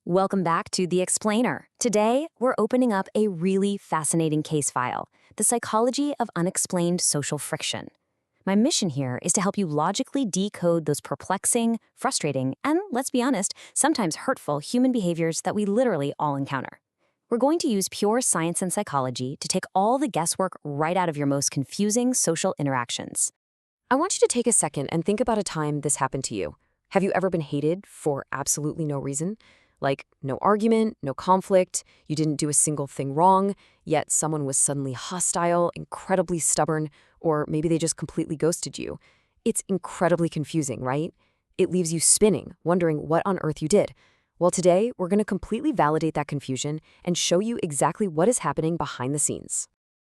Welcome back to The Explainer. Today, we're opening up a really fascinating case file, the psychology of unexplained social friction. My mission here is to help you logically decode those perplexing, frustrating, and, let's be honest, sometimes hurtful human behaviors that we literally all encounter. We're going to use pure science and psychology to take all the guesswork right out of your most confusing social interactions. I want you to take a second and think about a time this happened to you. Have you ever been hated for absolutely no reason? Like no argument, no conflict, you didn't do a single thing wrong, yet someone was suddenly hostile, incredibly stubborn, or maybe they just completely ghosted you. It's incredibly confusing, right? It leaves you spinning, wondering what on earth you did. Well, today, we're going to completely validate that confusion and show you exactly what is happening behind the scenes.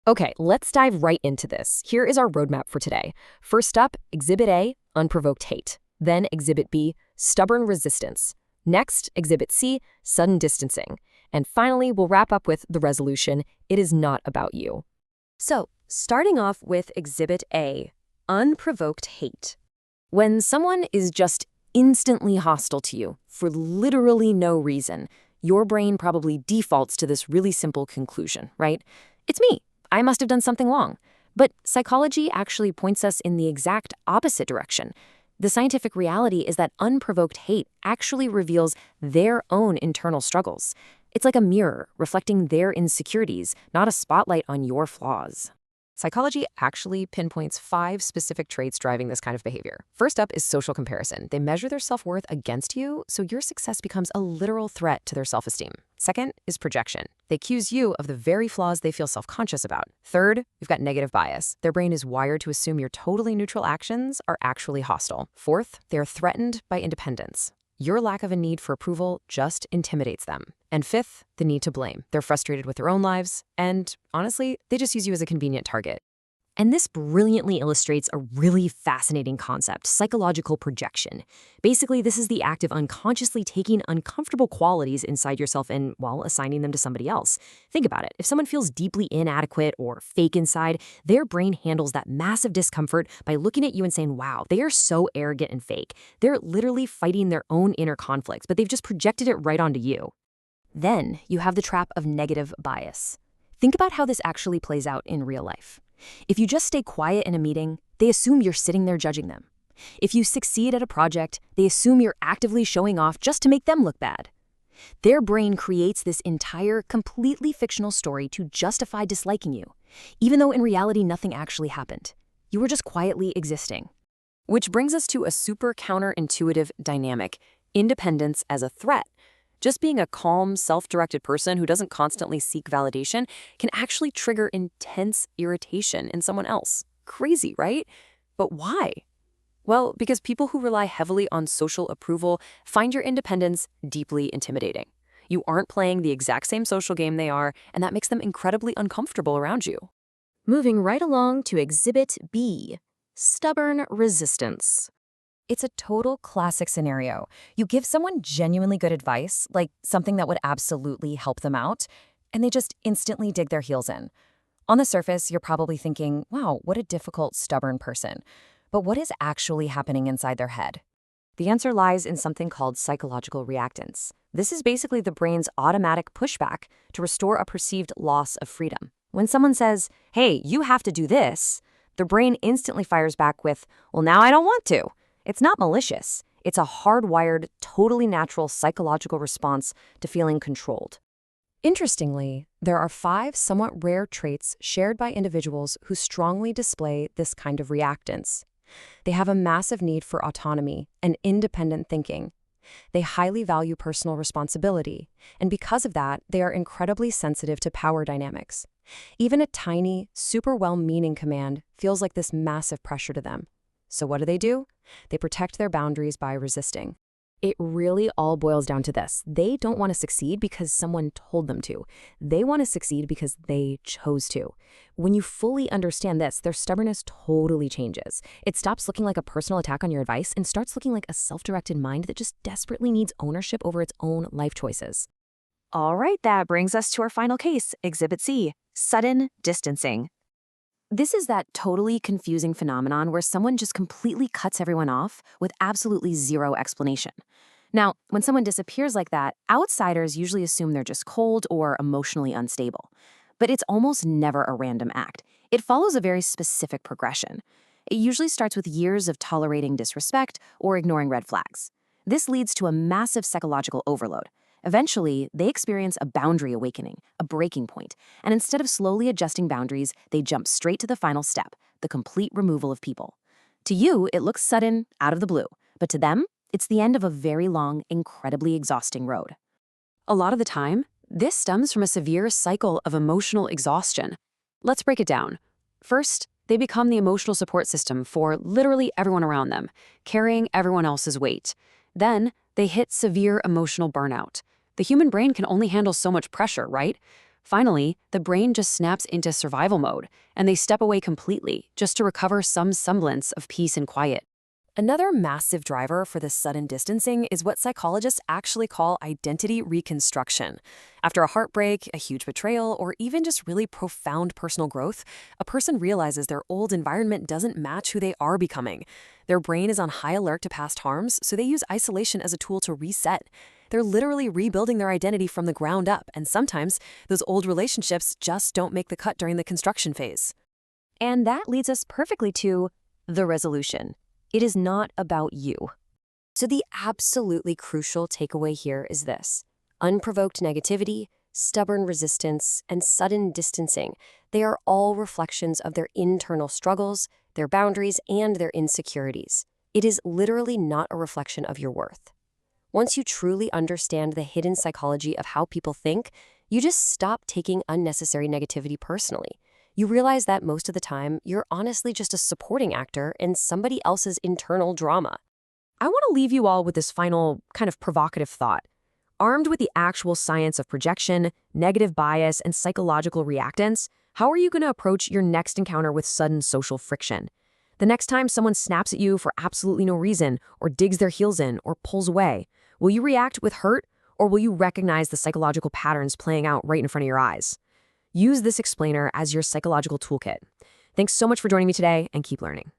Okay, let's dive right into this. Here is our roadmap for today. First up, Exhibit A, unprovoked hate. Then Exhibit B, stubborn resistance. Next, Exhibit C, sudden distancing. And finally, we'll wrap up with the resolution, it is not about you. So, starting off with Exhibit A, unprovoked hate. When someone is just instantly hostile to you for literally no reason, your brain probably defaults to this really simple conclusion, right? It's me. I must have done something wrong. But psychology actually points us in the exact opposite direction. The scientific reality is that unprovoked hate actually reveals their own internal struggles. It's like a mirror reflecting their insecurities, not a spotlight on your flaws. Psychology actually pinpoints 5 specific traits driving this kind of behavior. First up is social comparison. They measure their self-worth against you, so your success becomes a literal threat to their self-esteem. Second is projection. They accuse you of the very flaws they feel self-conscious about. Third, we've got negative bias. Their brain is wired to assume your totally neutral actions are actually hostile. Fourth, they are threatened by independence. Your lack of a need for approval just intimidates them. And fifth, the need to blame. They're frustrated with their own lives, and honestly, they just use you as a convenient target. And this brilliantly illustrates a really fascinating concept, psychological projection. Basically, this is the act of unconsciously taking uncomfortable qualities inside yourself and, well, assigning them to somebody else. Think about it. If someone feels deeply inadequate or fake inside, their brain handles that massive discomfort by looking at you and saying, wow, they are so arrogant and fake. They're literally fighting their own inner conflicts, but they've just projected it right onto you. Then you have the trap of negative bias. Think about how this actually plays out in real life. If you just stay quiet in a meeting, they assume you're sitting there judging them. If you succeed at a project, they assume you're actively showing off just to make them look bad. Their brain creates this entire, completely fictional story to justify disliking you, even though in reality nothing actually happened. You were just quietly existing. Which brings us to a super counterintuitive dynamic, independence as a threat. Just being a calm, self-directed person who doesn't constantly seek validation can actually trigger intense irritation in someone else. Crazy, right? But why? Well, because people who rely heavily on social approval find your independence deeply intimidating. You aren't playing the exact same social game they are, and that makes them incredibly uncomfortable around you. Moving right along to Exhibit B, stubborn resistance. It's a total classic scenario. You give someone genuinely good advice, like something that would absolutely help them out, and they just instantly dig their heels in. On the surface, you're probably thinking, wow, what a difficult, stubborn person. But what is actually happening inside their head? The answer lies in something called psychological reactance. This is basically the brain's automatic pushback to restore a perceived loss of freedom. When someone says, hey, you have to do this, the brain instantly fires back with, well, now I don't want to. It's not malicious. It's a hardwired, totally natural psychological response to feeling controlled. Interestingly, there are 5 somewhat rare traits shared by individuals who strongly display this kind of reactance. They have a massive need for autonomy and independent thinking. They highly value personal responsibility, and because of that, they are incredibly sensitive to power dynamics. Even a tiny, super well-meaning command feels like this massive pressure to them. So what do? They protect their boundaries by resisting. It really all boils down to this. They don't want to succeed because someone told them to. They want to succeed because they chose to. When you fully understand this, their stubbornness totally changes. It stops looking like a personal attack on your advice and starts looking like a self-directed mind that just desperately needs ownership over its own life choices. All right, that brings us to our final case, Exhibit C, sudden distancing. This is that totally confusing phenomenon where someone just completely cuts everyone off with absolutely zero explanation. Now, when someone disappears like that, outsiders usually assume they're just cold or emotionally unstable. But it's almost never a random act. It follows a very specific progression. It usually starts with years of tolerating disrespect or ignoring red flags. This leads to a massive psychological overload. Eventually, they experience a boundary awakening, a breaking point, and instead of slowly adjusting boundaries, they jump straight to the final step, the complete removal of people. To you, it looks sudden, out of the blue, but to them, it's the end of a very long, incredibly exhausting road. A lot of the time, this stems from a severe cycle of emotional exhaustion. Let's break it down. First, they become the emotional support system for literally everyone around them, carrying everyone else's weight. Then, they hit severe emotional burnout. The human brain can only handle so much pressure, right? Finally, the brain just snaps into survival mode, and they step away completely just to recover some semblance of peace and quiet. Another massive driver for this sudden distancing is what psychologists actually call identity reconstruction. After a heartbreak, a huge betrayal, or even just really profound personal growth, a person realizes their old environment doesn't match who they are becoming. Their brain is on high alert to past harms, so they use isolation as a tool to reset. They're literally rebuilding their identity from the ground up, and sometimes those old relationships just don't make the cut during the construction phase. And that leads us perfectly to the resolution. It is not about you. So the absolutely crucial takeaway here is this. Unprovoked negativity, stubborn resistance, and sudden distancing, they are all reflections of their internal struggles, their boundaries, and their insecurities. It is literally not a reflection of your worth. Once you truly understand the hidden psychology of how people think, you just stop taking unnecessary negativity personally. You realize that most of the time, you're honestly just a supporting actor in somebody else's internal drama. I want to leave you all with this final kind of provocative thought. Armed with the actual science of projection, negative bias, and psychological reactance, how are you going to approach your next encounter with sudden social friction? The next time someone snaps at you for absolutely no reason, or digs their heels in, or pulls away, will you react with hurt, or will you recognize the psychological patterns playing out right in front of your eyes? Use this explainer as your psychological toolkit. Thanks so much for joining me today, and keep learning.